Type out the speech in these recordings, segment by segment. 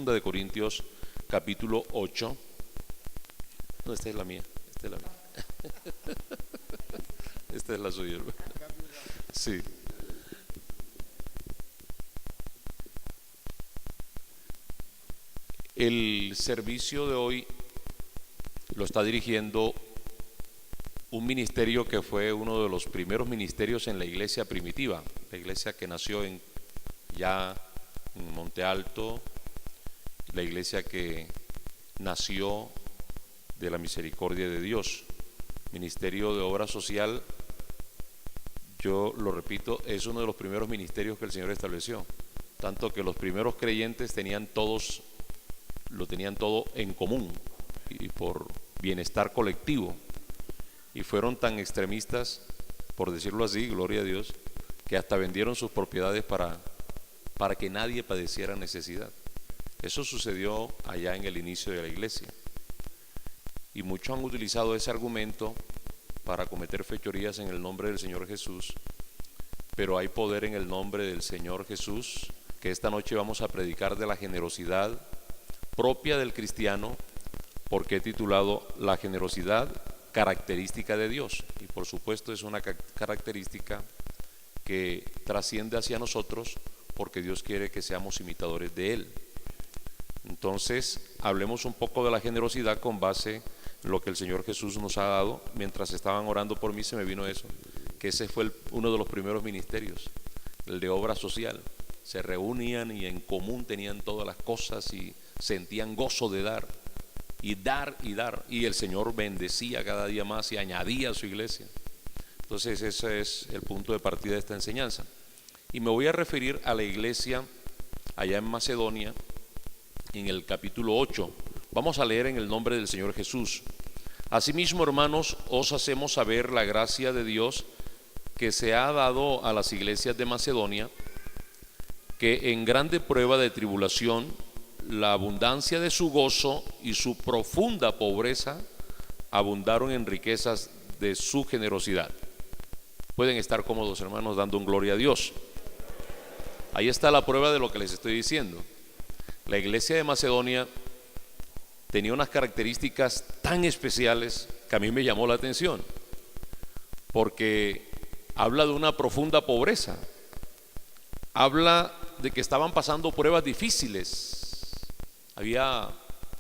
Segunda de Corintios capítulo 8. No, esta es la mía, esta es la mía. Esta es la suya, hermano. Sí. El servicio de hoy lo está dirigiendo un ministerio que fue uno de los primeros ministerios en la iglesia primitiva, la iglesia que nació ya en Monte Alto, la iglesia que nació de la misericordia de Dios. Ministerio de Obra Social, yo lo repito, es uno de los primeros ministerios que el Señor estableció, tanto que los primeros creyentes lo tenían todo en común y por bienestar colectivo, y fueron tan extremistas, por decirlo así, gloria a Dios, que hasta vendieron sus propiedades para que nadie padeciera necesidad. Eso sucedió allá en el inicio de la iglesia, y muchos han utilizado ese argumento para cometer fechorías en el nombre del Señor Jesús, pero hay poder en el nombre del Señor Jesús, que esta noche vamos a predicar de la generosidad propia del cristiano, porque he titulado La generosidad, característica de Dios, y por supuesto es una característica que trasciende hacia nosotros, porque Dios quiere que seamos imitadores de Él. Entonces, hablemos un poco de la generosidad con base en lo que el Señor Jesús nos ha dado. Mientras estaban orando por mí se me vino eso, que ese fue uno de los primeros ministerios, el de obra social. Se reunían y en común tenían todas las cosas y sentían gozo de dar y dar y dar, y el Señor bendecía cada día más y añadía a su iglesia. Entonces ese es el punto de partida de esta enseñanza, y me voy a referir a la iglesia allá en Macedonia, en el capítulo 8. Vamos a leer en el nombre del Señor Jesús. Asimismo, hermanos, os hacemos saber la gracia de Dios que se ha dado a las iglesias de Macedonia, que en grande prueba de tribulación, la abundancia de su gozo y su profunda pobreza abundaron en riquezas de su generosidad. Pueden estar cómodos, hermanos, dando un gloria a Dios. Ahí está la prueba de lo que les estoy diciendo. La iglesia de Macedonia tenía unas características tan especiales que a mí me llamó la atención, porque habla de una profunda pobreza, habla de que estaban pasando pruebas difíciles. Había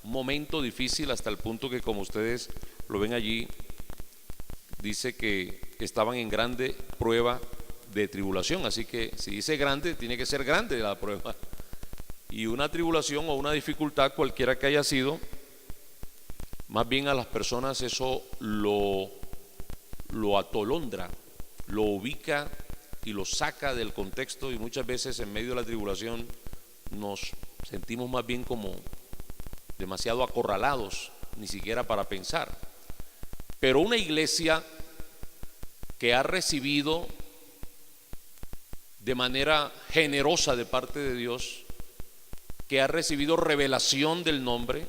un momento difícil hasta el punto que, como ustedes lo ven allí, dice que estaban en grande prueba de tribulación. Así que si dice grande, tiene que ser grande la prueba. Y una tribulación o una dificultad, cualquiera que haya sido, más bien a las personas eso lo atolondra, lo ubica y lo saca del contexto, y muchas veces en medio de la tribulación nos sentimos más bien como demasiado acorralados, ni siquiera para pensar. Pero una iglesia que ha recibido de manera generosa de parte de Dios, que ha recibido revelación del nombre,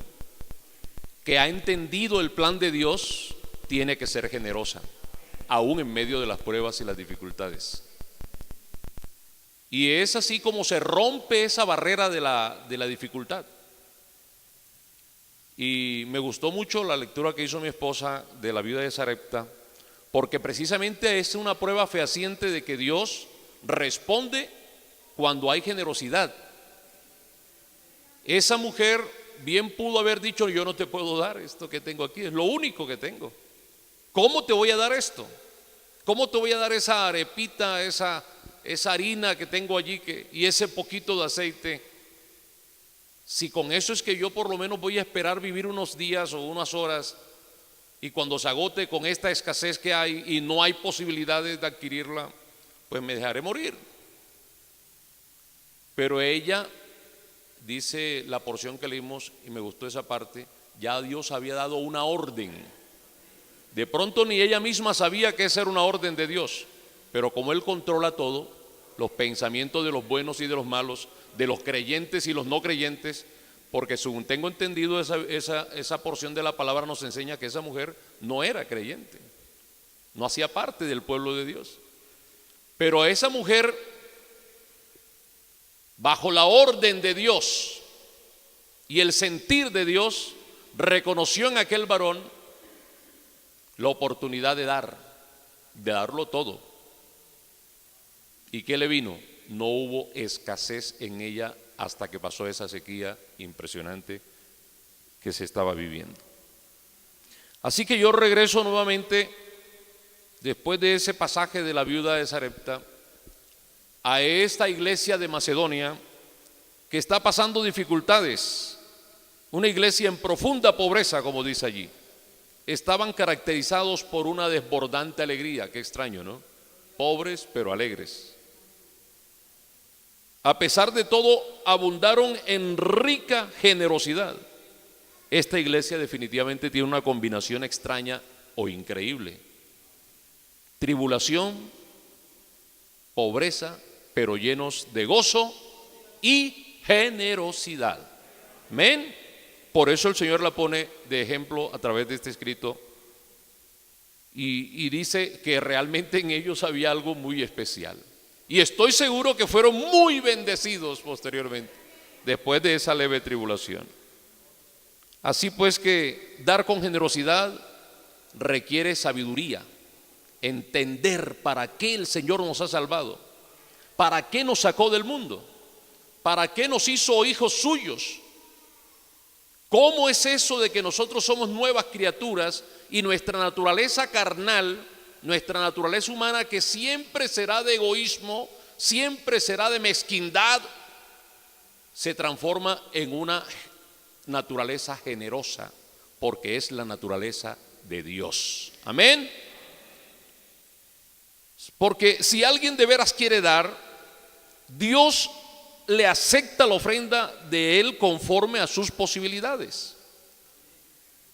que ha entendido el plan de Dios, tiene que ser generosa, aún en medio de las pruebas y las dificultades. Y es así como se rompe esa barrera de la dificultad. Y me gustó mucho la lectura que hizo mi esposa de la viuda de Sarepta, porque precisamente es una prueba fehaciente de que Dios responde cuando hay generosidad. Esa mujer bien pudo haber dicho: yo no te puedo dar esto que tengo aquí, es lo único que tengo. ¿Cómo te voy a dar esto? ¿Cómo te voy a dar esa arepita, esa harina que tengo allí y ese poquito de aceite? Si con eso es que yo por lo menos voy a esperar vivir unos días o unas horas, y cuando se agote con esta escasez que hay y no hay posibilidades de adquirirla, pues me dejaré morir. Pero ella, dice la porción que leímos, y me gustó esa parte, ya Dios había dado una orden. De pronto ni ella misma sabía que esa era una orden de Dios, pero como Él controla todo, los pensamientos de los buenos y de los malos, de los creyentes y los no creyentes, porque según tengo entendido, esa porción de la palabra nos enseña que esa mujer no era creyente, no hacía parte del pueblo de Dios. Pero a esa mujer, bajo la orden de Dios, Y el sentir de Dios reconoció en aquel varón la oportunidad de darlo todo. ¿Y qué le vino? No hubo escasez en ella hasta que pasó esa sequía impresionante que se estaba viviendo. Así que yo regreso nuevamente, después de ese pasaje de la viuda de Sarepta, a esta iglesia de Macedonia que está pasando dificultades, una iglesia en profunda pobreza, como dice allí. Estaban caracterizados por una desbordante alegría. Qué extraño, ¿no? Pobres pero alegres. A pesar de todo, abundaron en rica generosidad. Esta iglesia definitivamente tiene una combinación extraña o increíble. Tribulación, pobreza, pero llenos de gozo y generosidad. Amén. Por eso el Señor la pone de ejemplo a través de este escrito y dice que realmente en ellos había algo muy especial. Y estoy seguro que fueron muy bendecidos posteriormente, después de esa leve tribulación. Así pues que dar con generosidad requiere sabiduría, entender para qué el Señor nos ha salvado, para qué nos sacó del mundo, para qué nos hizo hijos suyos. ¿Cómo es eso de que nosotros somos nuevas criaturas y nuestra naturaleza carnal, nuestra naturaleza humana, que siempre será de egoísmo, siempre será de mezquindad, se transforma en una naturaleza generosa, porque es la naturaleza de Dios? Amén. Porque si alguien de veras quiere dar, Dios le acepta la ofrenda de él conforme a sus posibilidades.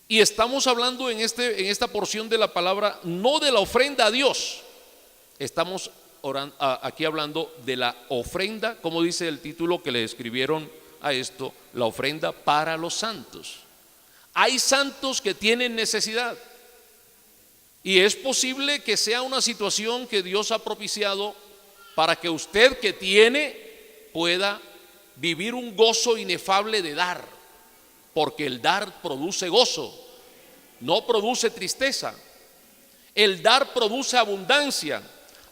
Y estamos hablando en esta porción de la palabra no de la ofrenda a Dios, estamos aquí hablando de la ofrenda, como dice el título que le escribieron a esto, la ofrenda para los santos. Hay santos que tienen necesidad y es posible que sea una situación que Dios ha propiciado para que usted que tiene pueda vivir un gozo inefable de dar, porque el dar produce gozo, no produce tristeza. El dar produce abundancia.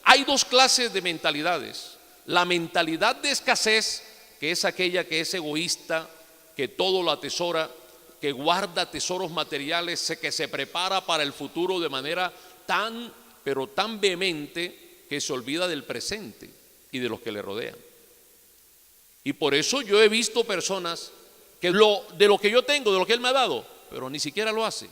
Hay dos clases de mentalidades: la mentalidad de escasez, que es aquella que es egoísta, que todo lo atesora, que guarda tesoros materiales, que se prepara para el futuro de manera tan vehemente que se olvida del presente y de los que le rodean. Y por eso yo he visto personas que de lo que yo tengo, de lo que Él me ha dado, pero ni siquiera lo hace.